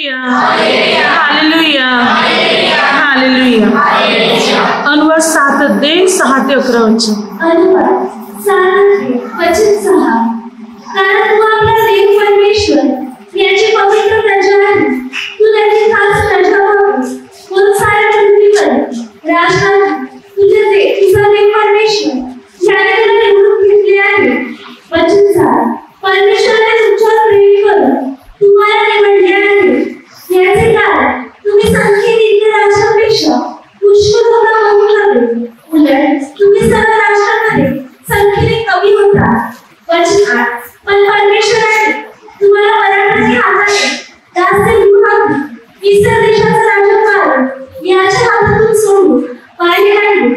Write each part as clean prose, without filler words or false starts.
Hallelujah hallelujah. अनुवाद 7:6-11 वचन. अनुवाद 7:6. कारण तू आपला देव परमेश्वर याची पवित्र प्रजा आहे. तू त्याची खास प्रजा व्हावीस. म्हणून साऱ्या पृथ्वीवर राजधानी तुझा देव परमेश्वर याने तुला निवडून घेतले आहे. वचन 7. परमेश्वराने तुमच्यावर प्रेम करून तुम्हाला निवडले आहे. याचे कारण तुम्ही संख्येने इतर राष्ट्रांपेक्षा पुष्कळ होता म्हणून नव्हे, उलट तुम्ही सर्व राष्ट्रांमध्ये संख्येने कमी होता. वचन 8. पण परमेश्वराने तुम्हाला मराठाच्या हाताने दास्य गृहातून इस्रायल देशाचा राज्यभार याच्या हातातून सोडून बाहेर काढले.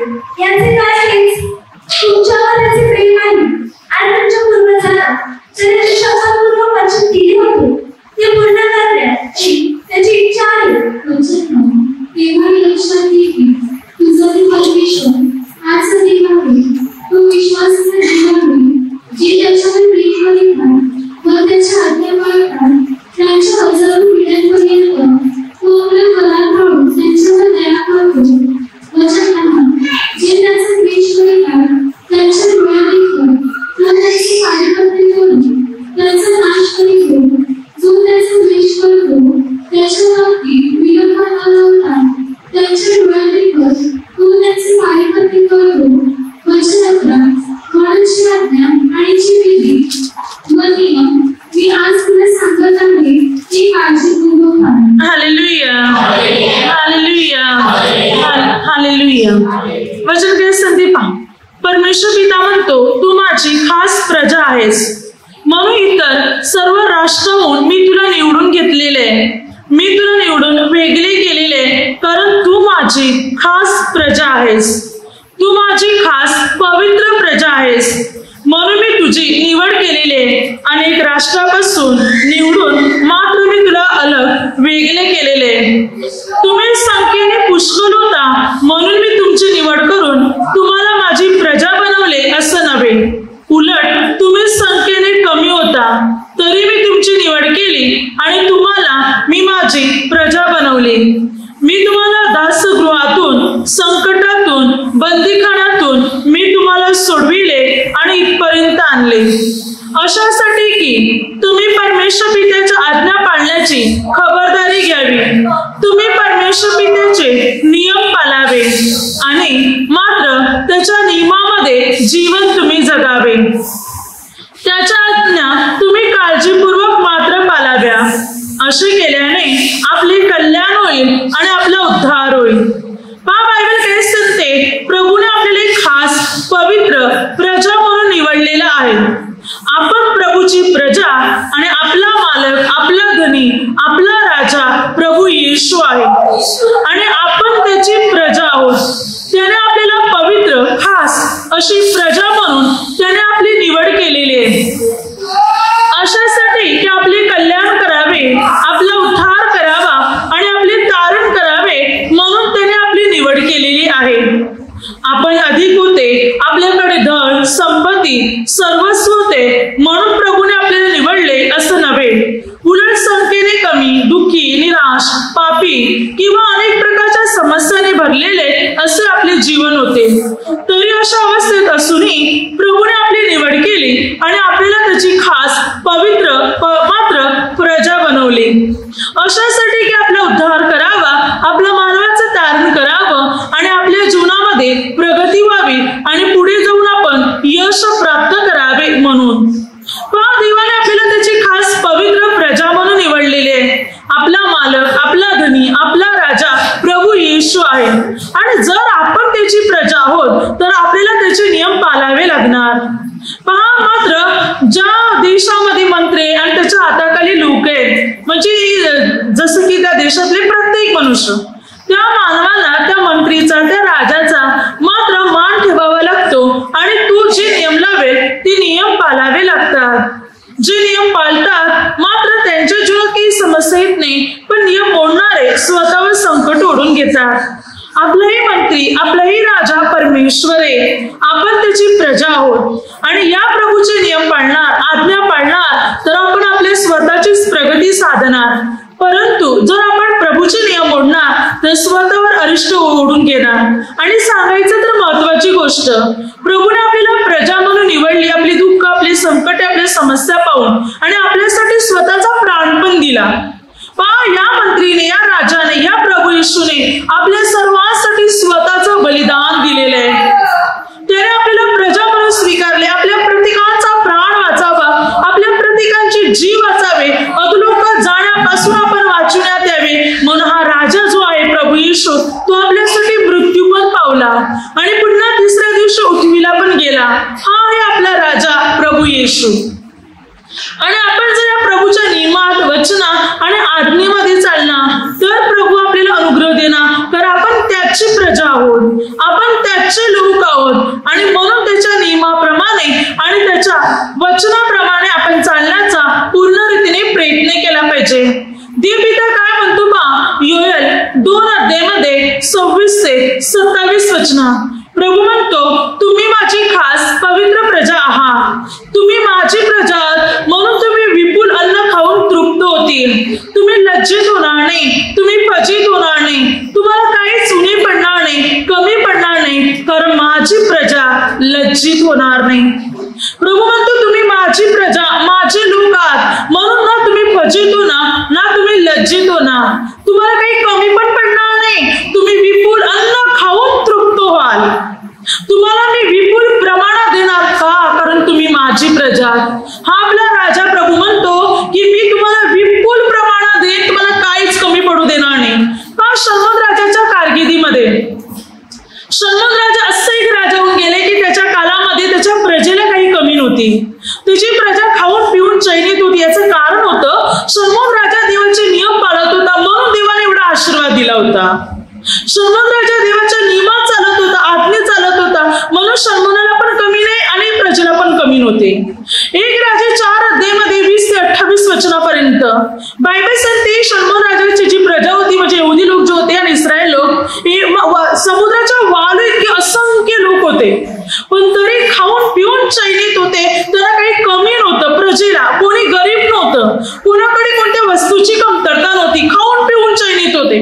याचे कारण हेच, तुमच्यावर त्याचे प्रेम आहे आणि तुमच्या पूर्वजांना त्याचे शपथपूर्वक वचन दिले होते ते पूर्ण करण्याची त्याची इच्छा आहे. तेव्हा लक्षात घे की तुझा देव परमेश्वर आज सदैव आहे. तो विश्वासाचा जीवन आहे. जे त्याच्यावर प्रेम करीतात व त्याच्या आज्ञा पाळतात त्यांच्या हजारो पिढ्यांपर्यंत तो आपल्या करार पाळून त्यांच्यावर दया करतो. वचन 9. जे त्याचा द्वेष करीतात त्यांच्या डोळ्यादेखील तो त्याची कार्यकर्ते करून त्यांचा नाश करीतो. जो त्याचा द्वेष करतो त्याच्या बाबतीत विरोधात आला त्यांच्या डोळ्यादेखील तो त्याचे कार्यकर्ते करतो. वचन 11. म्हणूनची आज्ञा आणि जी विधी व नियम मी आज तुला सांगत आहे ती काळजीपूर्वक पाळ. Hallelujah hallelujah hallelujah. वचन काय सांगते पहा. परमेश्वर पिता म्हणतो, तू माझी खास प्रजा आहेस. म्हणून इतर सर्व राष्ट्राहून मी तुला निवडून घेतलेले आहे. मी तुला निवडून वेगळे केलेले आहे, कारण तू माझी खास प्रजा आहेस. तू माझी खास पवित्र प्रजा आहेस. म्हणून मी तुझी निवड केलेली आहे. अनेक राष्ट्रापासून निवडून मात्र मी तुला अलग वेगळे केलेले आहे. तुम्ही संख्येने पुष्कळ होता म्हणून मी तुमची निवड करून तुम्हाला माझी प्रजा बनवले असं नव्हे, उलट तुम्ही संख्येने कमी होता तरी मी तुमची निवड केली आणि तुम्हाला मी माझी प्रजा बनवली. मी तुम्हाला दासगृहातून, संकटातून, बंदीखान्यातून मी तुम्हाला सोडविले आणि इथपर्यंत आणले, अशासाठी की तुम्ही परमेश्वर पित्याच्या आज्ञा पाळण्याची खबरदारी घ्यावी. तुम्ही परमेश्वर पित्याचे नियम पाळावे आणि मात्र त्याच्या नियमामध्ये जीवन तुम्ही जगावे. त्याच्या आज्ञा तुम्ही काळजीपूर्वक मात्र पाळाव्या. असे केल्याने आपले कल्याण होईल आणि आपला उद्धार होईल. पहा, बायबल काय सांगते, प्रभूने आपल्याला एक खास पवित्र प्रजा म्हणून निवडलेला आहे. आपण प्रभूची प्रजा आणि आपला मालक, आपला धनी, आपला राजा प्रभू येशू आहे आणि आपण त्याची प्रजा आहोत. त्याने आपल्याला पवित्र खास अशी प्रजा म्हणून त्याने आपली निवड केलेली आहे, अशासाठी की आपले कल्याण करावे, आपला उद्धार करावा आणि आपले तारण करावे, म्हणून त्याने आपली निवड केलेली आहे. आपण अधिक होते, आपल्याकडे धन संपत्ती सर्वस्व होते म्हणून प्रभूने आपल्याला निवडले असं नव्हे, उलट संख्येने कमी, दुःखी, निराश, पापी किंवा अनेक प्रकारच्या समस्याने भरलेले असे आपले जीवन होते. तरी अशा अवस्थेत असूनही प्रभूने आपली निवड केली आणि आपल्याला त्याची खास पवित्र मात्र प्रजा बनवली, अशासाठी की आपला उद्धार करावा, आपल्या मानवाचं तारण करावं आणि आपल्या जीवनामध्ये प्रगती व्हावी आणि पुढे जाऊन आपण यश प्राप्त करावे म्हणून. पहा, देवाने आपल्याला त्याची खास पवित्र प्रजा म्हणून निवडलेले आहे. आपला मालक, आपला धनी, आपला राजा प्रभू येशू आहे आणि जर आपण त्याची प्रजा आहोत तर आपल्याला त्याचे नियम पाळावे लागणार. पहा, मात्र ज्या देशामध्ये मंत्री आणि त्याच्या हाताखाली लोक आहेत, म्हणजे जसं की त्या देशातले प्रत्येक मनुष्य, त्या मानवाला, त्या मंत्रीचा, त्या राजाचा मात्र मान ठेवावा लागतो आणि तो जे नियम लावेल ते नियम पाळावे लागतात. जे नियम पाळतात मात्र त्यांच्या जीवनात काही समस्या येत नाही, पण नियम मोडणारे स्वतःवर संकट ओढून घेतात. आपलाही मंत्री, आपलाही राजा परमेश्वर आहे. आपण त्याची प्रजा आहोत आणि या प्रभूचे नियम पाळणार, आज्ञा पाळणार तर आपण आपल्या स्वतःचीच प्रगती साधणार. परंतु जर आपण प्रभूचे नियम मोडणार तर स्वतःवर अरिष्ट ओढून घेणार. आणि सांगायचं तर महत्वाची गोष्ट, प्रभूने आपल्याला प्रजा म्हणून निवडली, आपली दुःख, आपली संकटे, आपल्या समस्या पाहून आणि आपल्यासाठी स्वतःचा प्राण पण दिला. या मंत्रीने, या राजाने, या प्रभू येशूने आपल्या सर्वांसाठी स्वतःचं बलिदान दिलेलं आहे. त्याने आपल्याला प्रजा म्हणून स्वीकारले, आपल्या प्रत्येकाचा प्राण वाचावा, आपल्या प्रत्येकांचे जीव वाचावे, अधोलोकात जाण्यापासून आपण वाचवण्यात यावे. म्हणून हा राजा जो आहे प्रभू येशू, तो आपल्यासाठी मृत्यू पण पावला आणि पुन्हा तिसऱ्या दिवशी उठविला पण गेला. हा आहे आपला राजा प्रभू येशू. आणि आपण जर या प्रभूच्या नियमात, वचना आणि आज्ञेमध्ये चालणार तर प्रभू आपल्याला अनुग्रह देणार. तर आपण त्याची प्रजा आहोत, आपण त्याचे लोक आहोत आणि म्हणून त्याच्या नियमाप्रमाणे आणि त्याच्या वचनाप्रमाणे आपण चालण्याचा पूर्ण रीतीने प्रयत्न केला पाहिजे. देवपिता काय म्हणतो पहा, योएल 2 अध्यायामध्ये 26 ते 27 वचन. प्रभू म्हणतो, तुम्ही माझी खास पवित्र प्रजा आहात, तुम्ही माझी प्रजा आहात, म्हणून तुम्ही विपुल अन्न खाऊन तृप्त होतील. तुम्ही लज्जित होणार नाही, तुम्ही फजित होणार नाही, तुम्हाला काहीच उणे पडणार नाही, कमी पडणार नाही, कारण माझी प्रजा लज्जित होणार नाही. प्रभू म्हणतो, तुम्ही माझी प्रजा, माझे लोक आहात, म्हणून ना तुम्ही फजित होणार ना तुम्ही लज्जित होणार, तुम्हाला काही कमी पण पडणार नाही, तुम्ही विपुल अन्न खाऊन तृप्त व्हाल. तुम्हाला मी विपुल प्रमाणात देणार का, कारण तुम्ही माझी प्रजा. हा आपला राजा प्रभू म्हणतो की मी तुम्हाला विपुल प्रमाणात देईन, तुम्हाला काहीच कमी पडू देणार नाही. हा शल्मोन राजाच्या कारकिर्दीमध्ये शल्मोन राजा असं एक राजा होऊन गेले की त्याच्या काळामध्ये त्याच्या प्रजेला काही कमी नव्हती, त्याची प्रजा खाऊन पिऊन चैनीत होती. याचं कारण होतं, शल्मोन राजा देवाचे नियम पाळत होता, म्हणून देवाने एवढा आशीर्वाद दिला होता. शल्मोन राजा देवाच्या नियमात चालत होता, आज्ञेत चालत होता, म्हणून शल्मोनाला पण कमी नाही आणि प्रजेला पण कमी नव्हते. 1 राजा 4 अध्यायामध्ये 20 ते 28 वचनापर्यंत बायबल सांगते, शल्मोन राजाची जी प्रजा होती, म्हणजे यहुदी लोक जे होते आणि इस्रायल लोक, हे समुद्राच्या वाळू इतके असंख्य लोक होते, पण तरी खाऊन पिऊन चैनीत होते. त्यांना काही कमी नव्हतं. प्रजेला कोणी गरीब नव्हतं, कोणाकडे कोणत्या वस्तूची कमतरता नव्हती, खाऊन पिऊन चैनीत होते.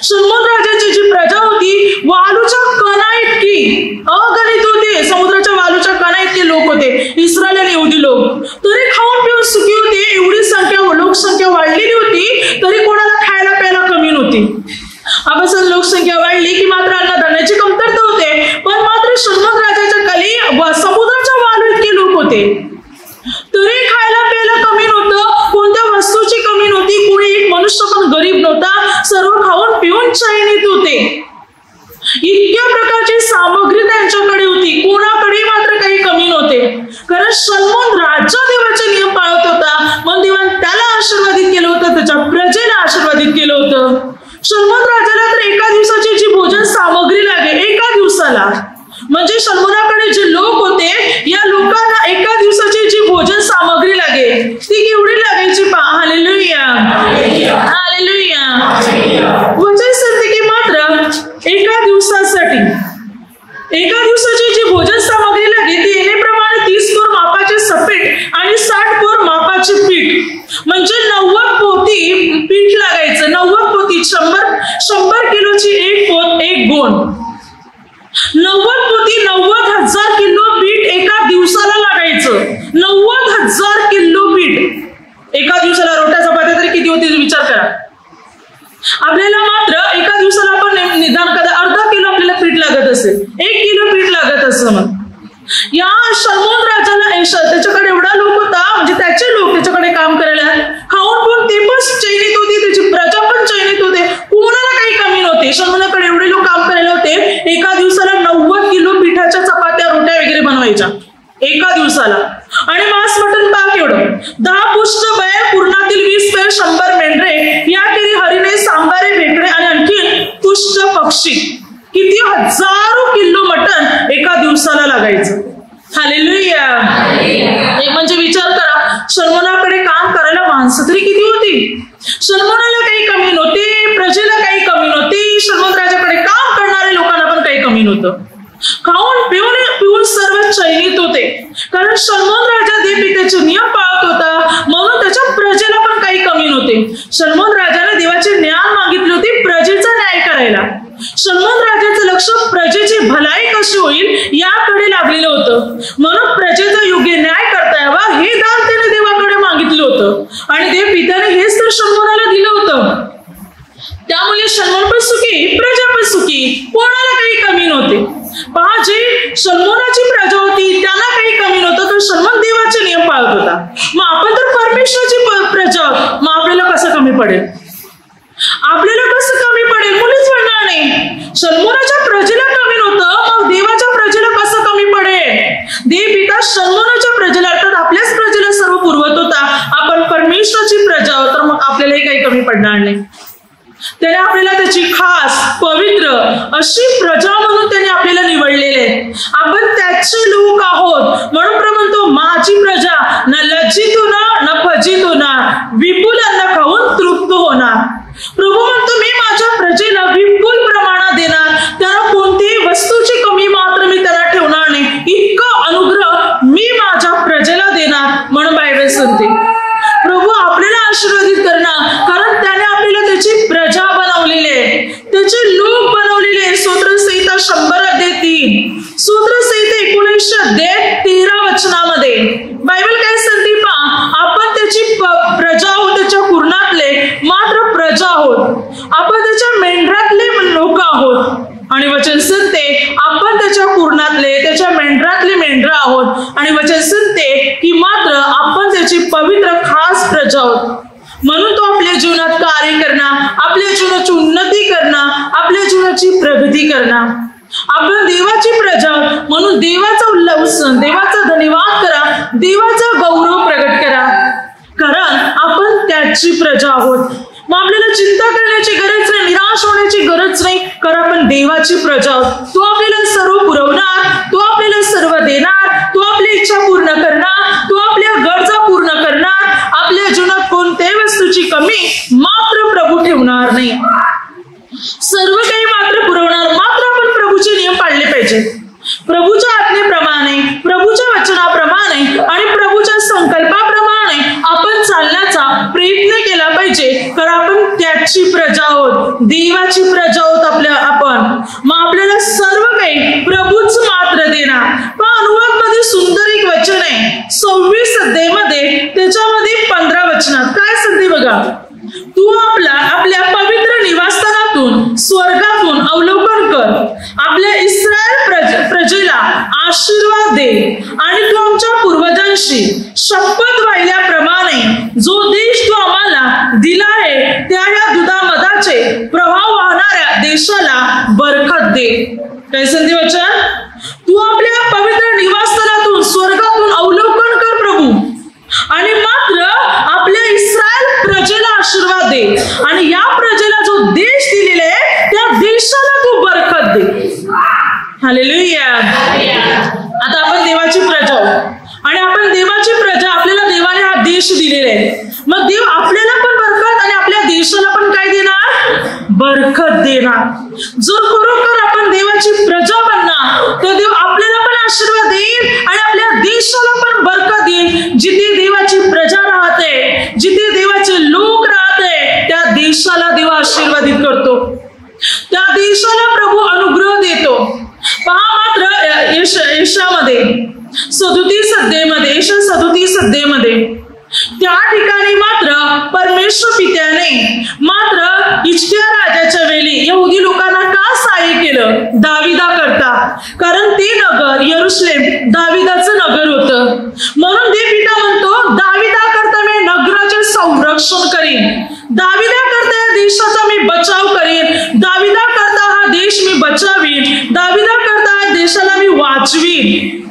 शल्मोन राजाची जी प्रजा होती, वाळूच्या कणा इतकी अगणित होते, समुद्राच्या वाळूच्या कणा इतके लोक होते इस्रायल आणि यहुदी लोक, तरी खाऊन पिऊन सुखी होते. एवढी लोकसंख्या वाढलेली होती, तरी कोणाला खायला प्यायला कमी नव्हती. आपण लोकसंख्या वाढली की मात्र अन्नधान्याची कमतरता होते, पण मात्र शल्मोन राजाच्या खाली समुद्राच्या वाळू इतके लोक होते, तरी खायला प्यायला कमी नव्हतं, कोणत्या वस्तूची कमी नव्हती, कोणी एक मनुष्य पण गरीब नव्हता, सर्व खाऊन पिऊन चैनीत होते. इतक्या प्रकारची सामग्री त्यांच्याकडे होती, कोणाकडे मात्र काही कमी नव्हते, कारण शल्मोन राजा देवाचे नियम पाळत होता, म्हणून देवाने त्याला आशीर्वादित केलं होतं, त्याच्या प्रजेला आशीर्वादित केलं होतं. शल्मोन राजाला तर एका दिवसाची जी भोजन सामग्री लागे, एका दिवसाला, म्हणजे शल्मोनाकडे जे लोक होते, या लोकांना एका दिवसाची जी भोजन सामग्री लागे ती केवढी लागायची पहा. Hallelujah, hallelujah. वचन सांगते की मात्र एका दिवसाची जी भोजन सामग्री लागे ती येण्याप्रमाणे 30 पोर मापाचे सपेट आणि 60 पोर मापाचे पीठ, म्हणजे 90 पोती पीठ लागायचं. 90 पोती 100 किलोची एक पोत, एक गोण. 90 पोती 90,000 किलो पीठ एका दिवसाला लागायचं. 90,000 किलो पीठ एका दिवसाला. रोट्या चपात्या तरी किती होतील विचार करा. आपल्याला मात्र एका दिवसाला आपण निदान अर्धा किलो आपल्याला पीठ लागत असेल, 1 किलो पीठ लागत असं. मग या शल्मोन राजाला त्याच्याकडे एवढा लोक होता, म्हणजे त्याचे लोक त्याच्याकडे काम करायला खाऊन पिऊन ते पण चैनीत होती, त्याची प्रजा पण चैनीत होते, कोणाला काही कमी नव्हते. शल्मोनाकडे एवढे लोक काम करायला होते, एका दिवसाला 90 किलो पिठाच्या चपात्या, रोट्या वगैरे बनवायच्या एका दिवसाला. आणि मांस मटण पाक एवढं, 10 पुष्ट बैल, पूर्णातील 20 बैल, 100 मेंढरे, याखेरी हरिणे, सांबारे, भेकडे आणि आणखी पुष्ट पक्षी, किती हजारो किलो मटण एका दिवसाला लागायचं. हालेलुया. म्हणजे विचार करा, शल्मोनाकडे काम करायला माणसं तरी किती होती. शल्मोनाला काही कमी नव्हती, प्रजेला काही कमी नव्हती, शल्मोन राजाकडे काम करणाऱ्या लोकांना पण काही कमी नव्हतं. खाऊन पिऊन सर्व चैनीत होते, कारण शल्मोन राजा देवपित्याचे नियम पाळत होता, म्हणून त्याच्या प्रजेला पण काही कमी नव्हते. सलमोन राजाने देवाचे ज्ञान मागितले होते प्रजेचा न्याय करायला. सलमोन राजाचं लक्ष प्रजेची भलाई कशी होईल याकडे लागलेलं होतं. म्हणून प्रजेचा योग्य न्याय करता यावा हे दान त्याने देवाकडे मागितलं होतं आणि देव पित्याने हेच तर सलमोनाला दिलं होतं. त्यामुळे सलमोन पण सुखी, प्रजा पण सुखी, कोणाला काही कमी नव्हते. पहा, जे सलमोनाची प्रजा होती त्यांना काही कमी नव्हतं, तर सलमोन देवाचे नियम पाळत होता. मग आपण तर परमेश्वराची प्रजा आहोत, मग आपल्याला कसं कमी पडेल? आपल्याला कसं कमी पडेल? मुलीच म्हणणार नाही. सलमोनाच्या प्रजेला कमी नव्हतं, मग देवाच्या प्रजेला कसं कमी पडेल? देव पिता सलमोनाच्या प्रजेला अर्थात आपल्याच प्रजेला सर्व पुरवत होता. आपण परमेश्वराची प्रजा आहोत, तर मग आपल्यालाही काही कमी पडणार नाही. त्याने आपल्याला त्याची खास पवित्र अशी प्रजा म्हणून त्याने आपल्याला निवडलेले. आपण त्याचे लोक आहोत. म्हणून प्रभू म्हणतो, माझी प्रजा न लज्जित होणार न फजित होणार, विपुल अन्न खाऊन तृप्त होणार. प्रभू म्हणतो, मी माझ्या प्रजेला विपुल प्रमाणात देणार, त्यांना कोणतीही वस्तूची कमी मात्र मी त्यांना ठेवणार नाही. इतका अनुग्रह मी माझ्या प्रजेला देणार. म्हणून बायबल सांगते प्रभू आपल्याला आशीर्वादित करणार, कारण त्याने आपल्याला त्याची प्रजा बनवलेली आहे, त्याचे लोक बनवलेले. स्तोत्रसंहिता 100:3, स्तोत्रसंहिता 19:13 वचनामध्ये बायबल काय सांगते पहा, आपण त्याची प्रजा आहोत, त्याच्या कुरणातले मात्र प्रजा आहोत. आपण त्याच्या मेंढरातले लोक आहोत. आणि वचन सांगते आपण त्याच्या कुरणातले, त्याच्या मेंढरातले मेंढर आहोत. आणि वचन सांगते की मात्र आपण त्याची पवित्र खास प्रजा आहोत. म्हणून तो आपल्या जीवनात कार्य करणार, आपल्या जीवनाची उन्नती करणार, आपल्या जीवनाची प्रगती करणार. आपण देवाची प्रजा आहोत, म्हणून देवाचा उल्लास, देवाचा धन्यवाद करा, देवाचा गौरव प्रगट करा, कारण आपण त्याची प्रजा आहोत. मग आपल्याला चिंता करण्याची गरज नाही, निराश होण्याची गरज नाही, कारण आपण देवाची प्रजा आहोत. तो आपल्याला सर्व पुरवणार, तो आपल्याला सर्व देणार, तो आपली इच्छा पूर्ण करणार, तो आपल्या गरजा पूर्ण करणार. आपल्या जीवनात कोणत्याही वस्तूची कमी मात्र प्रभू ठेवणार नाही. सर्व काही मात्र पुरवणार. मात्र आपण प्रभूचे नियम पाळले पाहिजे. प्रभूच्या आज्ञेप्रमाणे, प्रभूच्या वचनाप्रमाणे आणि प्रभूच्या संकल्पाप्रमाणे आपण चालण्याचा प्रयत्न केला पाहिजे, कारण आपण त्याची प्रजा आहोत, देवाची प्रजा आहोत आपण. मग आपल्याला सर्व काही प्रभूच मात्र देणार. पण अनुवादमध्ये सुंदर एक वचन आहे 26 अध्यायामध्ये, त्याच्यामध्ये 15 वचनात काय सांगते बघा, तू आपल्या पवित्र निवासस्थानातून स्वर्गातून अवलोकन कर, आपल्या इस्रायल प्रजेला आशीर्वाद दे आणि तू आमच्या पूर्वजांशी शपथ वाहिल्याप्रमाणे जो देश तू आम्हाला दिला आहे त्या या दुधामधाचे प्रवाह वाहणाऱ्या देशाला बरकत दे. काय संधी वचन, तू आपल्या पवित्र निवासस्थानातून स्वर्गातून अवलोकन कर प्रभू, आणि मात्र आपल्या इस्रायल प्रजेला आशीर्वाद दे आणि या प्रजेला जो देश दिलेला आहे त्या देशाला तू बरकत दे. हालेलुया. आता आपण देवाची प्रजा आहोत आणि आपण देवाची प्रजा, आपल्याला देवाने हा देश दिलेला आहे. मग देव आपल्याला पण बरकत आणि आपल्या देशाला पण काय देणार? बरकत देणार. जर खरोखर आपण देवाची प्रजा बनणार तर देव आपल्याला पण आशीर्वाद देईल आणि आपल्या देशाला पण बरकत देईल. जिथे देवाची प्रजा राहते, जिथे देवाचे लोक राहते, त्या देशाला देव आशीर्वादित करतो, त्या देशाला प्रभू अनुग्रह देतो. पहा मात्र यशामध्ये 37 अध्यायामध्ये त्या ठिकाणी मात्र परमेश्वर पित्याने मात्र हिजकिया राजाच्या वेळी यहुदी लोकांना का सहाय्य केलं? दाविदा करता, कारण ते नगर यरुशलेम दाविदाचं नगर होतं. म्हणून देव पिता म्हणतो, दाविदा करता मी नगराचे संरक्षण करीन, दाविदा करता या देशाचा मी बचाव करीन, दाविदा करता हा देश मी बचावीन, दाविदा करता या देशाला मी वाचवीन.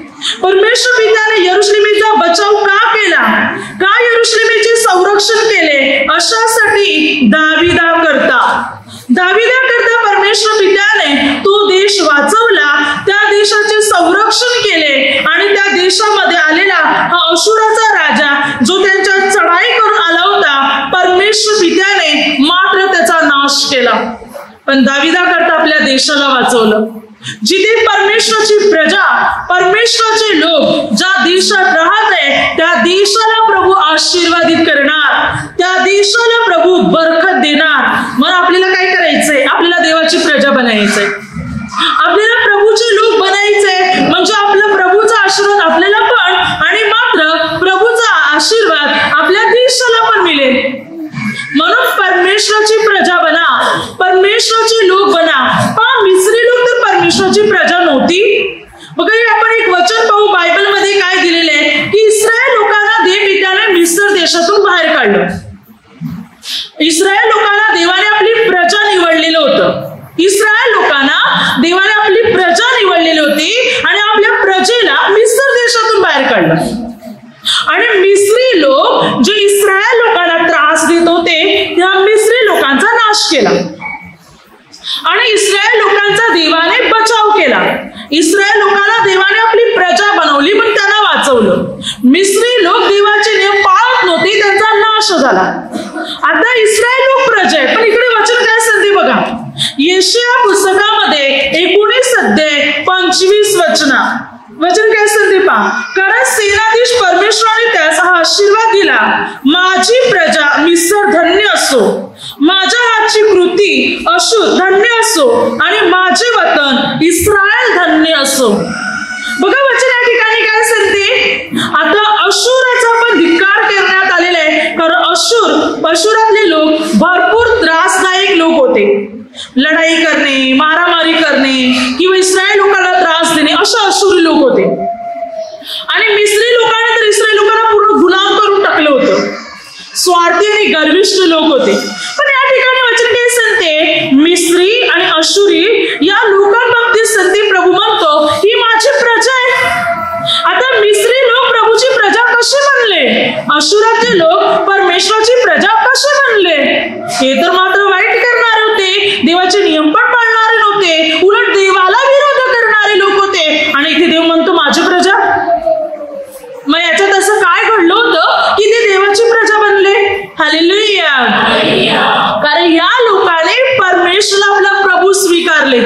परमेश्वर पित्याने यरुशलेमीचा बचाव का केला? का यरुशलेमीचे संरक्षण केले? अशासाठी दाविदा करता परमेश्वर पित्याने तो देश वाचवला, त्या देशाचे संरक्षण केले आणि त्या देशामध्ये आलेला हा अशुराचा राजा जो त्यांच्या चढाई करून आला होता, परमेश्वर पित्याने मात्र त्याचा नाश केला. पण दाविदा करता आपल्या देशाला वाचवलं. जिथे परमेश्वराची प्रजा, परमेश्वराचे लोक ज्या देशात राहत आहे त्या देशाला प्रभू आशीर्वादित करणार, त्या देशाला प्रभू बरकत देणार. मग आपल्याला काय करायचंय? आपल्याला देवाची प्रजा बनायचंय, आपल्याला प्रभूचे लोक बनायचे. म्हणजे आपला प्रभूचा आशीर्वाद आपल्याला पण, आणि मात्र प्रभूचा आशीर्वाद आपल्या देशाला पण मिळेल. म्हणून परमेश्वराची प्रजा बना, परमेश्वराचे लोक बना. पण मिस्री लोक तर परमेश्वराची प्रजा नव्हती. बघा, आपण एक वचन पाहू बायबलमध्ये काय दिलेले आहे की इस्रायल लोकांना देवपित्याने मिस्र देशातून बाहेर काढलं. इस्रायल लोकांना देवाने आपली प्रजा निवडलेलं होतं. इस्रायल लोकांना देवाने आपली प्रजा निवडलेली होती आणि आपल्या प्रजेला मिस्र देशातून बाहेर काढलं. आणि मिस्री लोक जे इस्रायल लोकांना त्रास देत होते त्या मिस्री लोकांचा नाश केला आणि इस्रायल लोकांचा देवाने बचाव केला. इस्रायल लोकांना देवाने आपली प्रजा बनवली पण त्यांना वाचवलं. मिस्री लोक देवाचे नियम पाळत नव्हते, त्यांचा नाश झाला. आता इस्रायल लोक प्रजा आहे. पण इकडे वचन काय सांगते बघा, यशाया पुस्तकामध्ये 19 अध्याय 25 वचन काय सांगते पहा. कारण सेनाधीश परमेश्वराने त्यास हा आशीर्वाद दिला, माझी प्रजा मिस्र धन्य असो, माझ्या हातची कृती अशूर धन्य असो आणि माझे वतन इस्रायल धन्य असो. बघा वचन या ठिकाणी काय सांगते. आता अशूराचा पण धिक्कार करण्यात आलेला आहे. कारण अशूरातले लोक भरपूर त्रासदायक लोक होते. लढाई करणे, मारामारी करणे किंवा इस्रायल लोकांना त्रास देणे अशा अशूरी लोक होते. आणि मिस्री लोकांनी तर इस्रायल लोकांना पूर्ण गुलाम करून टाकलं होतं. स्वार्थी आणि गर्विष्ठ लोक होते. पण या ठिकाणी वचन काय सांगते, मिस्री आणि अशुरी या लोकांबाबतीत संधी प्रभू म्हणतो ही माझी प्रजा आहे. आता मिस्री लोक प्रभूची प्रजा कसे बनले, अशुराचे लोक परमेश्वराची प्रजा कसे बनले? हे तर मात्र वाईट करणारे होते, देवाचे नियम पण पाळणारे नव्हते, उलट देवाला विरोध करणारे लोक होते. आणि इथे देव म्हणतो माझी प्रजा. मग याच्यात असं काय घडलं होतं की ते देवाची प्रजा बनले? हालेलुया. कारण या लोकांनी परमेश्वराला आपला प्रभू स्वीकारले.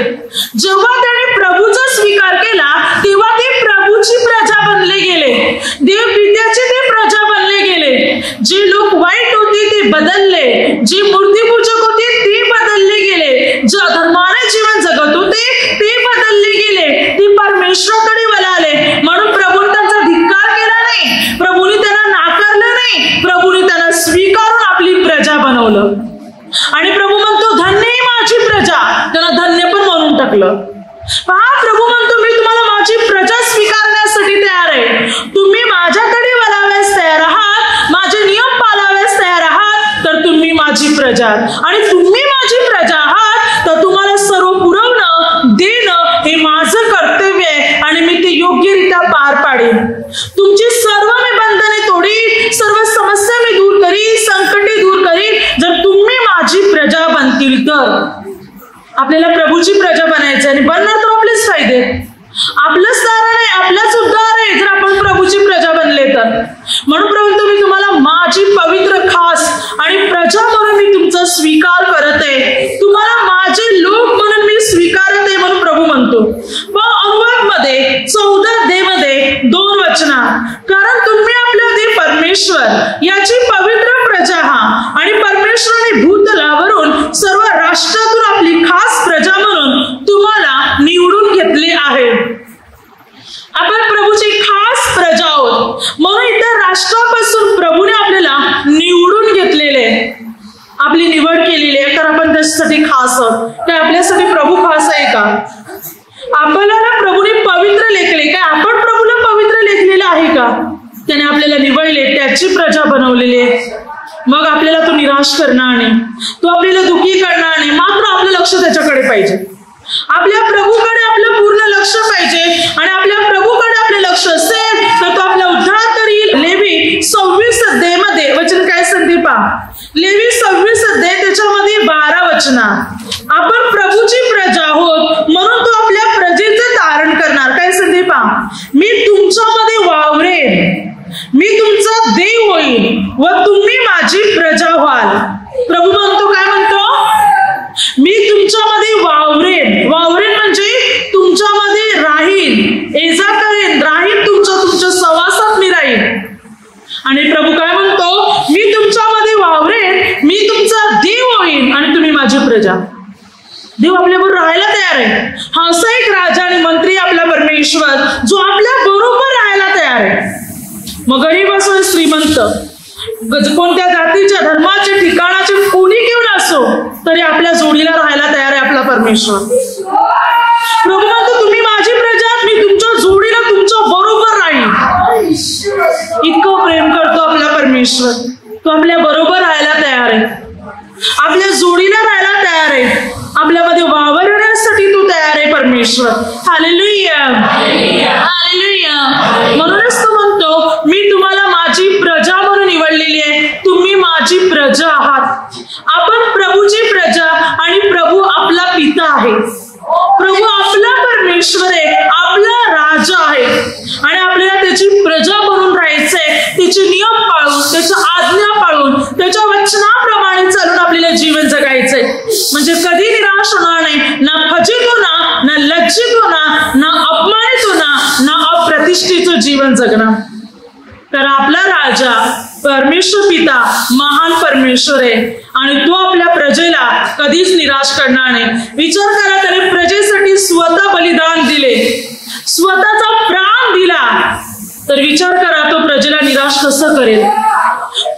जेव्हा त्याने प्रभूचा स्वीकार केला तेव्हा ते प्रभूची प्रजा बनले गेले, देवपित्याचे ते प्रजा बनले गेले. जे लोक वाईट होते ते बदलले, जे मूर्तीपूजक होते ते बदलले गेले, जे धर्माने जीवन जगत होते ते बदलले गेले, ते परमेश्वराकडे वळाले. म्हणून प्रभूने त्यांचा धिक्कार केला नाही, प्रभूने त्यांना नाकारलं नाही, प्रभूने त्यांना स्वीकारून आपली प्रजा बनवलं. आणि प्रभू म्हणतो धन्य माझी प्रजा, त्यांना धन्य पण म्हणून टाकलं. पहा, प्रभू म्हणतो मी तुम्हाला माझी प्रजा स्वीकारण्यासाठी तयार आहे. तुम्ही माझ्याकडे वळाव्यास तयार आहात, माझे नियम पाळाव्यास तयार आहात तर तुम्ही माझी प्रजा, आणि तुम्ही माझी प्रजा आहात तर तुम्हाला सर्व पुरवणं देणं हे माझं कर्तव्य आहे आणि मी ते योग्यरित्या पार पाडेन. तुमची सर्व मी बंधने तोडीन, सर्व समस्या मी दूर करीन, संकटे दूर करीन जर तुम्ही माझी प्रजा बनतील तर. आपल्याला प्रभूची प्रजा बनायचं आणि बनणार तर आपलेच फायदे, आपलंच तारण आहे, आपलाच उद्धार आहे जर आपण प्रभूची प्रजा बनले तर. म्हणून प्रभू तुम्ही तुम्हाला माझी पवित्र खास आणि प्रजा म्हणून मी तुमचा स्वीकार करत आहे, तुम्हाला माझे लोक म्हणून मी स्वीकारत आहे म्हणून प्रभू म्हणतो. पण अनुवाद मध्ये 14 मध्ये 2 वचना, कारण तुम्ही आपला देव परमेश्वर याची पवित्र प्रजा आहात आणि परमेश्वराने भूतलावरून सर्व राष्ट्रातून आपली खास प्रजा म्हणून तुम्हाला निवडून घेतले आहे. आपण प्रभूची खास प्रजा आहोत म्हणून इतर राष्ट्रापासून प्रभूने आपल्याला निवडून घेतलेले, आपली निवड केलेली आहे. तर आपण त्याच्यासाठी खास आहोत. काय आपल्यासाठी प्रभू खास आहे का? आपल्याला प्रभूने पवित्र लेखले, काय आपण प्रभूला पवित्र लेखलेलं आहे का? त्याने आपल्याला निवडले, त्याची प्रजा बनवलेली आहे. मग आपल्याला तो निराश करणार नाही, तो आपल्याला दुःखी करणार नाही, मात्र आपलं लक्ष त्याच्याकडे पाहिजे. आपल्या प्रभूकडे आपलं पूर्ण लक्ष पाहिजे आणि आपल्या प्रभूकडे आपले लक्ष असेल तर तो आपला उद्धार करील. लेवी 26 अध्यायामध्ये वचन काय सांगते पहा. लेवी 26 अध्याय त्याच्यामध्ये 12 वचना, आपण प्रभूची प्रजा आहोत म्हणून तो आपल्या प्रजेचे तारण करणार. काय सांगते पहा, मी तुमच्यामध्ये वावरेन, मी तुमचा देव होईल व तुम्ही माझी प्रजा व्हाल. प्रभू म्हणतो, काय म्हणतो, मी तुमच्यामध्ये वावरेन. वावरेन म्हणजे तुमच्या आणि तुम्ही माझी प्रजा. देव आपल्याबरोबर राहायला तयार आहे. हा असा एक राजा आणि मंत्री आपला परमेश्वर जो आपल्या बरोबर राहायला तयार आहे. मग गरीब असो श्रीमंत, कोणत्या जातीच्या धर्माच्या ठिकाणाचे कोणी घेऊन असो तरी आपल्या जोडीला राहायला तयार आहे आपला परमेश्वर. प्रभू म्हणतो तुम्ही माझी प्रजा, मी तुमच्या जोडीला तुमच्या बरोबर राहील. इतकं प्रेम करतो आपला परमेश्वर. तो आपल्या बरोबर राहायला तयार आहे, आपल्या जोडीला राहायला तयार आहे, आपल्यामध्ये वावरण्यासाठी तो तयार आहे परमेश्वर. Hallelujah, hallelujah. म्हणूनच तो म्हणतो मी तुम्हाला माझी प्रजा म्हणून निवडलेली आहे. तुम्ही माझी प्रजा आहात. आपण प्रभूची प्रजा आणि प्रभू आपला पिता आहे. प्रभू आपला परमेश्वर आहे, आपला राजा आहे आणि आपल्याला त्याची प्रजा बनून राहायचंय. त्याचे नियम पाळून, त्याच्या आज्ञा पाळून, त्याच्या वचनाप्रमाणे चालून आपल्याला जीवन जगायचंय. म्हणजे कधी निराश होणार नाही, ना खचित होणार, ना लज्जित होणार, ना अपमानित होणार, ना अप्रतिष्ठित जीवन जगणार. कारण आपला राजा परमेश्वर पिता महान परमेश्वर आहे आणि तो आपल्या प्रजेला कधीच निराश करणार नाही. विचार करा, त्याने प्रजेसाठी स्वतः बलिदान दिले, स्वतःचा प्राण दिला, तर विचार करा तो प्रजेला निराश कसं करेल.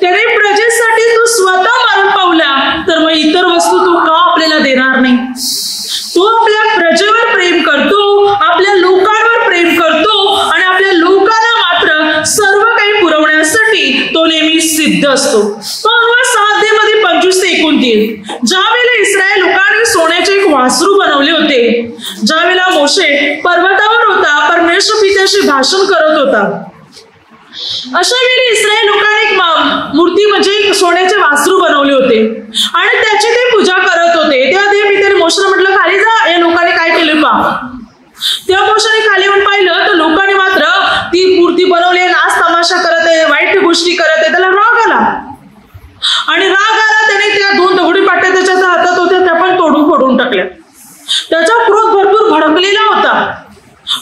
त्याने प्रजेसाठी तो स्वतः मरण पावला, तर मग इतर वस्तू तो का आपल्याला देणार नाही. तो आपल्या प्रजेवर प्रेम करतो, आपल्या लोकांवर प्रेम करतो आणि आपल्या लोकांना मात्र सर्व काही पुरवण्यासाठी तो नेहमी सिद्ध असतो. 25-29 ज्या वेळेला इस्रायल लोकांनी सोन्याचे एक वासरू बनवले होते, ज्या वेळेला मोशे पर्वतावर होता, परमेश्वर पित्याशी भाषण करत होता, अशा वेळी इस्रायल लोकांनी एक मूर्ती म्हणजे एक सोन्याचे वासरू बनवले होते आणि त्याची ते पूजा करत होते. तेव्हा देव पित्याने मोशेला म्हटलं खाली जा, या लोकांनी काय केलं पहा. तेव्हा मोशेने खाली येऊन पाहिलं तर लोकांनी मात्र ती मूर्ती बनवली, नाच तमाशा करत आहे, वाईट गोष्टी करत आहे. त्याला राग आला आणि राग आला, त्याने त्या 2 दगडी पाट्या त्याच्या हातात होत्या त्या पण तोडून फोडून टाकल्या. त्याचा क्रोध भरपूर भडकलेला होता.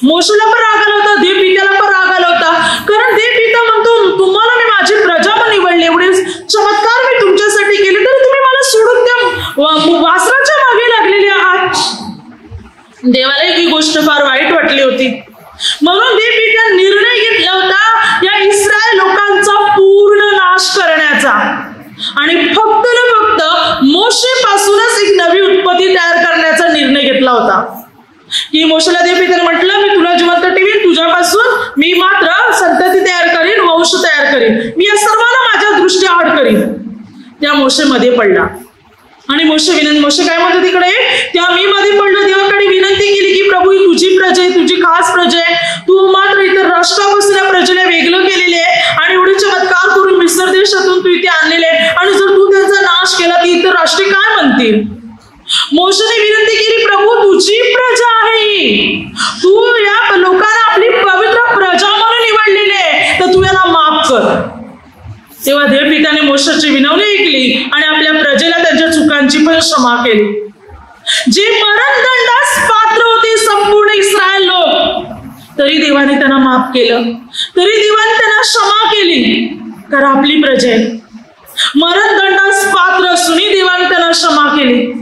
मोशेला पण राग आला होता, देव पित्याला पण राग आला होता. कारण देव पिता म्हणतो तुम्हाला मी माझी प्रजा पण निवडले, एवढे चमत्कार मी तुमच्यासाठी केले, तरी तुम्ही मला सोडून त्या वासराच्या मागे लागलेले आहात. देवाला ही गोष्ट फार वाईट वाटली होती. म्हणून देव पित्याने निर्णय घेतला होता या इस्रायल लोकांचा पूर्ण नाश करण्याचा आणि फक्त ना फक्त मोशे पासूनच एक नवी उत्पत्ती तयार करण्याचा निर्णय घेतला होता. की मोशेला देव पित्याने म्हटलं मी तुला जिवंत ठेवीन, तुझ्यापासून मी मात्र संतती तयार करीन, वंश तयार करीन, मी या सर्वांना माझ्या दृष्टी आड करीन. त्या मोशेमध्ये पडला आणि मोशे काय म्हणतो तिकडे, तेव्हा मी मध्ये पडलो, देवाकडे विनंती केली की प्रभू ही तुझी प्रजा आहे, तुझी खास प्रजा आहे, तू मात्र इतर राष्ट्रापासून या प्रजेला वेगळं केलेले आहे आणि एवढे चमत्कार करून मिस्र देशातून तू इथे आणलेले आहे आणि जर तू त्यांचा नाश केला की इतर राष्ट्रे काय म्हणतील. मोशेने विनंती केली प्रभू तुझी प्रजा आहे, तू या लोकांना आपली पवित्र प्रजा म्हणून निवडलेली आहे, तर तू यांना माफ कर. तेव्हा देव पित्याने मोशेची विनवणी ऐकली आणि आपल्या प्रजेला त्यांच्या चुकांची पण क्षमा केली. जे मरणदंडास पात्र होते संपूर्ण इस्रायल लोक, तरी देवाने त्यांना माफ केलं, तरी देवाने त्यांना क्षमा केली. कारण आपली प्रजा आहे, मरणदंडास पात्र असूनही देवाने त्यांना क्षमा केली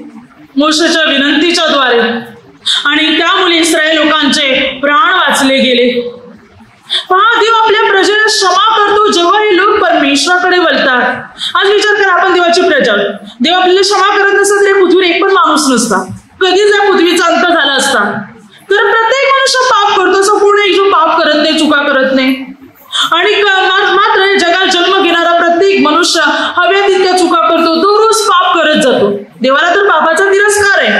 मोशेच्या विनंतीच्या द्वारे आणि त्यामुळे इस्रायल लोकांचे प्राण वाचले गेले. पहा, देव आपल्या प्रजेला क्षमा करतो जेव्हा हे लोक परमेश्वराकडे वळतात. आज विचार करा, आपण देवाची प्रजा, देव आपल्याला क्षमा करत नसता तरी पृथ्वीवर एक पण माणूस नसता, कधीच या पृथ्वीचा अंत झाला असता. तर प्रत्येक मनुष्य पाप करतो, संपूर्ण एक जो पाप करत नाही, चुका करत नाही आणि मात्र जगात जन्म घेणारा प्रत्येक मनुष्य हव्या तितक्या चुका करतो, तो रोज पाप करत जातो. देवाला तर पापाचा तिरस्कार आहे.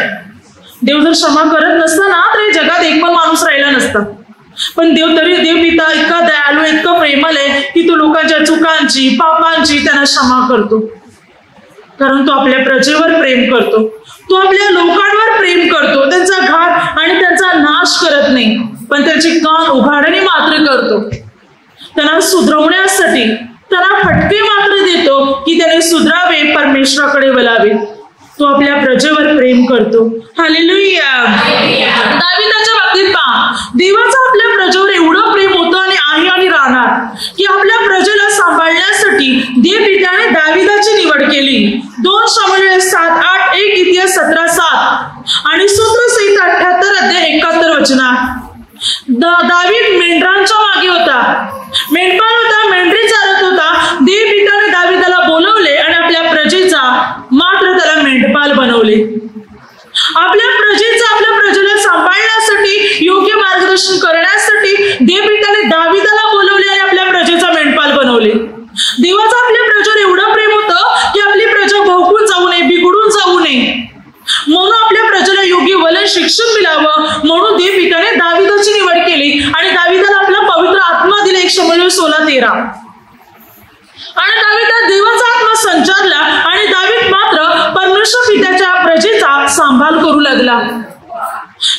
देव जर क्षमा करत नसता ना तर जगात एक पण माणूस राहिला नसता. पण देव पिता इतका दयाळू, इतकं प्रेमळ आहे की तो लोकांच्या चुकांची, पापांची त्यांना क्षमा करतो. कारण तो आपल्या प्रजेवर प्रेम करतो, तो आपल्या लोकांवर प्रेम करतो. त्यांचा घात आणि त्यांचा नाश करत नाही, पण त्यांची कान उघाडणी मात्र करतो. त्यांना सुधरवण्यासाठी त्यांना फटके मात्र देतो की त्याने सुधरावे, परमेश्वराकडे वळावे. तो आपल्या प्रजेवर प्रेम करतो. हालेलुया. दाविदाच्या बाबतीत पहा, देवाचं आपल्या प्रजेवर एवढं प्रेम होतं आणि आहे आणि राहणार की आपल्या प्रजेला सांभाळण्यासाठी देवपित्याने दाविदाची निवड केली. 2 शमूएल 7:8, 1 इतिहास 17:7 आणि सूत्रसंहिता 78 अध्याय 71 वचनात. दावीद मेंढरांच्या मागे होता, मेंढपाळ होता, मेंढरी चालत होता. देवपित्याने दाविदाला बोलवले आणि आपल्या प्रजेचा मात्र त्याला मेंढपाल बनवले. आपल्या प्रजेला सांभाळण्यासाठी, योग्य मार्गदर्शन करण्यासाठी देवपित्याने दाविदाला बोलवले आणि आपल्या प्रजेचा मेंढपाल बनवले. देवाचं आपल्या प्रजेवर एवढं प्रेम होतं की आपली प्रजा भोगून जाऊ नये, बिघडून जाऊ नये, म्हणून आपल्या प्रजेला योग्य वलन शिक्षण मिळावं म्हणून देवपित्याने दाविदाची निवड केली आणि दाविदाला आपला पवित्र आत्मा दिला. 1 शमूएल 16:13 आणि दाविदात देवाचा आत्मा संचारला आणि दावीद मात्र परमेश्वर पित्याच्या प्रजेचा सांभाळ करू लागला.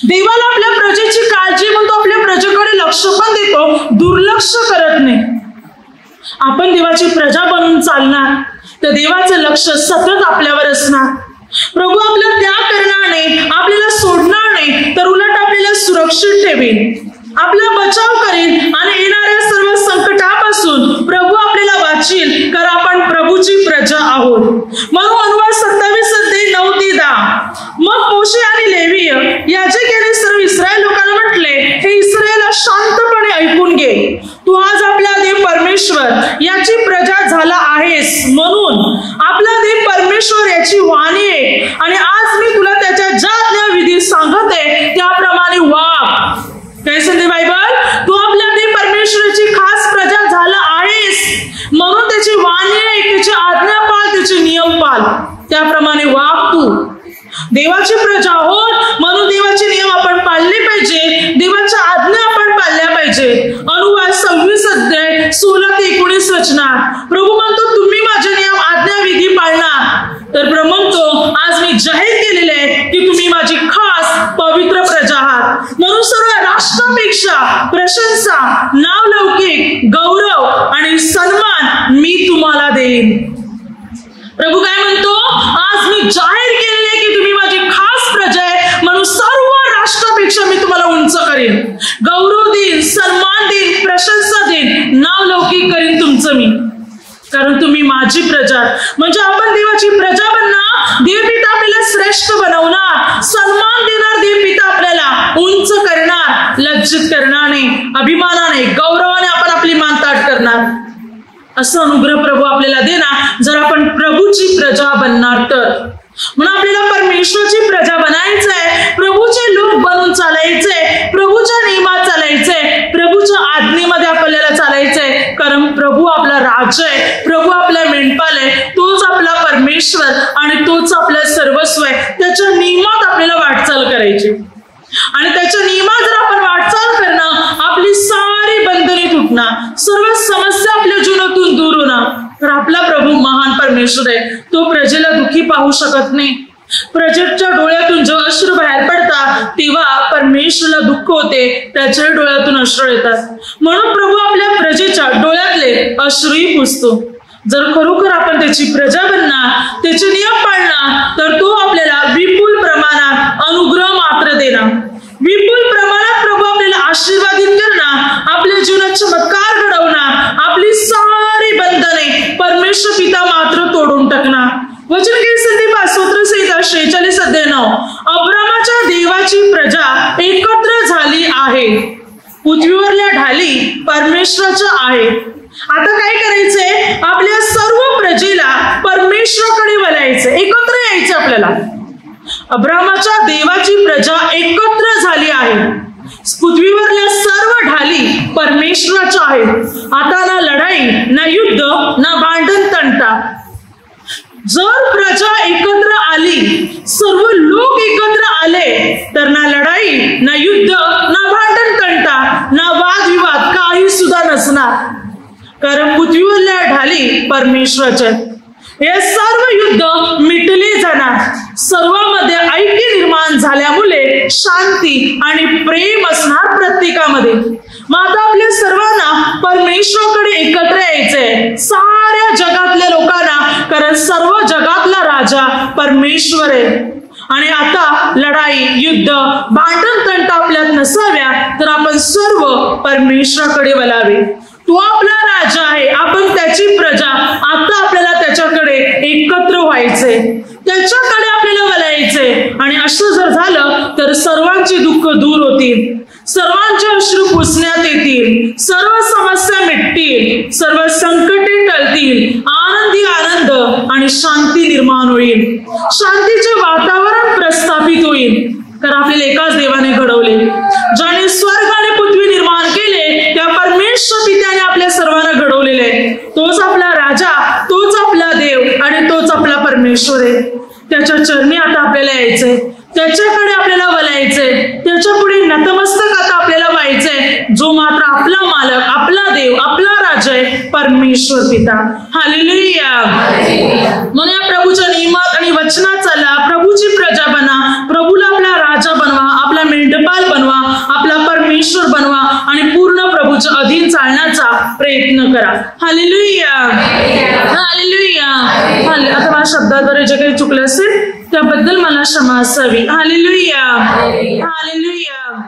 देवाला आपल्या प्रजेची काळजी म्हणून तो आपल्या प्रजेकडे लक्ष पण देतो, दुर्लक्ष करत नाही. आपण देवाची प्रजा बनून चालणार तर देवाचं लक्ष सतत आपल्यावर असणार. प्रभू आपला त्याग करणार नाही, आपल्याला सोडणार नाही, तर उलट आपल्याला सुरक्षित ठेवेल, आपला बचाव करेल आणि येणाऱ्या सर्व संकटापासून प्रभू आपल्याला वाचेल, कारण आपण प्रभूची प्रजा आहोत. म्हणून अनुवाद 27 अध्याय 9-10. मग मोशे आणि लेवीय याजकांनी सर्व इस्रायल लोकांना म्हटले, हे इस्रायला शांतपणे ऐकून घे, तू आज आपला देव परमेश्वर याची प्रजा झाला आहेस, म्हणून आपला देव परमेश्वर याची वाणी आहे आणि आज मी तुला त्याच्या ज्या आज्ञाविधी सांगत आहे त्याप्रमाणे वाग. काय सांगते बायबल? तू आपल्या देव परमेश्वराची खास प्रजा झाला आहेस, म्हणून त्याची वाणी आहे, त्याची आज्ञा पाळ, त्याचे नियम पाळ, त्याप्रमाणे वाग. तू देवाची प्रजा आहोत म्हणून देवाचे नियम आपण पाळले पाहिजे, देवाच्या आज्ञा आपण पाळल्या पाहिजे. अनुवाद 26 अध्याय 16-19 वचनात प्रभू म्हणतो, तुम्ही माझे नियम आज्ञाविधी पाळणार. तर प्रभू म्हणतो, आज मी जाहीर केलेले आहे की तुम्ही माझी खास पवित्र प्रजा आहात, म्हणून सर्व राष्ट्रापेक्षा प्रशंसा, नावलौकिक, गौरव आणि सन्मान मी तुम्हाला देईन. प्रभू काय म्हणतो, आज मी जाहीर केलेले आहे की तुम्ही माझी खास प्रजा आहे, म्हणून सर्व राष्ट्रापेक्षा मी तुम्हाला उंच करेन, गौरव देईन, सन्मान देईन, प्रशंसा देईन, नावलौकिक करीन तुमचं मी, कारण तुम्ही माझी प्रजा. म्हणजे आपण देवाची प्रजा बनणार, देवपिता आपल्याला श्रेष्ठ बनवणार, सन्मान देणार, देवपिता आपल्याला उंच करणार, लज्जित करणार नाही, अभिमानाने, गौरवाने आपण आपली मान ताठ करणार. असं अनुग्रह प्रभू आपल्याला देणार जर आपण प्रभूची प्रजा बनणार तर. म्हणून आपल्याला परमेश्वरची प्रजा बनायचं आहे, प्रभूचे लोक बनून चालायचंय, प्रभूच्या नियमात चालायचंय, प्रभूच्या आज्ञेमध्ये आपल्याला चालायचंय, कारण प्रभू आपला राजा आहे, प्रभू आपला मेंढपाल आहे, तोच आपला परमेश्वर आणि तोच आपला सर्वस्व आहे. त्याच्या नियमात आपल्याला वाटचाल करायची आणि त्याच्या नियमात जर आपण वाटचाल करणं, आपली सारी बंधने तुटणार, सर्व समस्या आपल्या जीवनातून दूर होणार. तर आपला प्रभू महान परमेश्वर आहे, तो प्रजेला दुःखी पाहू शकत नाही. प्रजेच्या डोळ्यातून जेव्हा अश्रू बाहेर पडतात तेव्हा परमेश्वराला दुःख होते, त्याच्या डोळ्यातून अश्रू येतात. म्हणून प्रभू आपल्या प्रजेच्या डोळ्यातले अश्रूही पुसतो. जर खरोखर आपण त्याची प्रजा बनणार, त्याचे नियम पाळणार, तर तो आपल्याला विपुल प्रमाणात अनुग्रह मात्र देणार, विपुल प्रमाणात प्रभू आपल्याला आशीर्वादित करणार, आपल्या जीवनात चमत्कार घडवणार, आपली सारी बंधने परमेश्वर पिता मात्र तोडून टाकणार. वचन कीर्तन सूत्रसंहिता 46 अध्याय 9. अब्रामाच्या देवाची प्रजा एकत्र झाली आहे, पृथ्वीवरल्या ढाली परमेश्वराच्या आहे. आता काय करायचंय, आपल्या सर्व प्रजेला परमेश्वराकडे वळायचं, एकत्र यायचं आपल्याला. अब्रामाच्या देवाची प्रजा एकत्र झाली आहे, पृथ्वीवरल्या सर्व ढाली परमेश्वराच्या आहेत. आता ना लढाई, ना युद्ध, ना भांडण तंटा. जर प्रजा एकत्र आली, सर्व लोक एकत्र आले, तर ना लढाई, ना युद्ध, ना भांडण तंटा, ना वादविवाद काही सुद्धा नसणार, कारण पृथ्वीवरल्या ढाली परमेश्वराच्या. हे सर्व युद्ध मिटले जाणार, सर्वांमध्ये ऐक्य निर्माण झाल्यामुळे शांती आणि प्रेम असणार प्रत्येकामध्ये. मग आता आपल्या सर्वांना परमेश्वराकडे एकत्र यायचंय, साऱ्या जगातल्या लोकांना, कारण सर्व जगातला राजा परमेश्वर आहे. आणि आता लढाई, युद्ध, भांडण तंट आपल्यात नसाव्या, तर आपण सर्व परमेश्वराकडे वळावे. तो आपला राजा आहे, आपण त्याची प्रजा. आता आपल्याला त्याच्याकडे एकत्र व्हायचंय, त्याच्याकडे आपल्याला वळायचंय. आणि असं जर झालं तर सर्वांची दुःख दूर होतील, सर्वांचे अश्रू पुसण्यात येतील, सर्व समस्या मिटतील, सर्व संकटे टळतील, आनंदी आनंद आणि शांती निर्माण होईल, शांतीचे वातावरण प्रस्थापित होईल. कारण आपल्याला एकाच देवाने घडवले, ज्याने स्वर्ग आणि पृथ्वी निर्माण केले, त्या परमेश्वर पित्याने आपल्या सर्वांना घडवलेले आहे. तोच आपला राजा, तोच आपला देव आणि तोच आपला परमेश्वर आहे. त्याच्या चरणी आता आपल्याला यायचंय, त्याच्याकडे आपल्याला वळायचंय, त्याच्या पुढे नतमस्तक आता आपल्याला व्हायचंय, जो मात्र आपला मालक, आपला देव, आपला राजा आहे, परमेश्वर पिता. हालेलुया. म्हणून या प्रभूच्या नियमात आणि वचनात चाला, प्रभूची प्रजा बना, प्रभूला आपला राजा बनवा, आपला मेंढपाल बनवा, आपला परमेश्वर बनवा आणि पूर्ण प्रभूच्या अधीन चालण्याचा प्रयत्न करा. हालेलुया. हालेलुया. आता माझ्या शब्दाद्वारे जे काही चुकलं असेल त्याबद्दल मला क्षमा असावी. हालेलुया. हालेलुया.